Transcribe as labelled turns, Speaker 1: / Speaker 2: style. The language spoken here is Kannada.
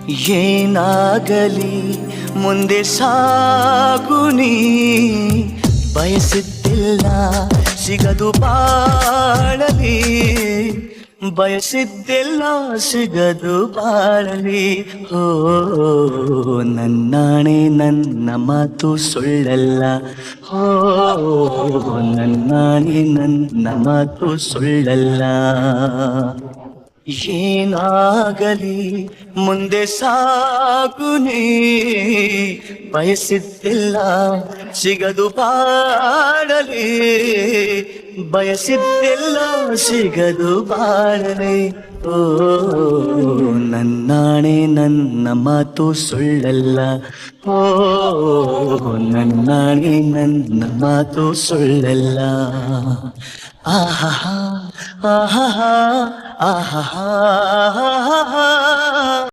Speaker 1: ಏನಾಗಲಿ ಮುಂದೆ ಸಾಗುನಿ, ಬಯಸಿದ್ದಿಲ್ಲ ಸಿಗದು ಬಾಳಲಿ, ಬಯಸಿದ್ದೆಲ್ಲ ಸಿಗದು ಬಾಳಲಿ. ಓ ನನ್ನಾಣೆ ನನ್ನ ಮಾತು ಸುಳ್ಳಲ್ಲ, ಓ ನನ್ನಾಣೆ ನನ್ನ ಮಾತು ಸುಳ್ಳಲ್ಲ. ಏನಾಗಲಿ ಮುಂದೆ ಸಾಗುನಿ, ಬಯಸಿದ್ದಿಲ್ಲ ಸಿಗದು ಬಾಳಲಿ, ಬಯಸಿದ್ದೆಲ್ಲ ಸಿಗದು ಬಾಳಲಿ. ಓ ನನ್ನಾಣೆ ನನ್ನ ಮಾತು ಸುಳ್ಳಲ್ಲ, ಓ ನನ್ನಾಣೆ ನನ್ನ ಮಾತು ಸುಳ್ಳಲ್ಲ. ಆಹಾ ಆಹಾ ಆಹಾ ಆಹಾ.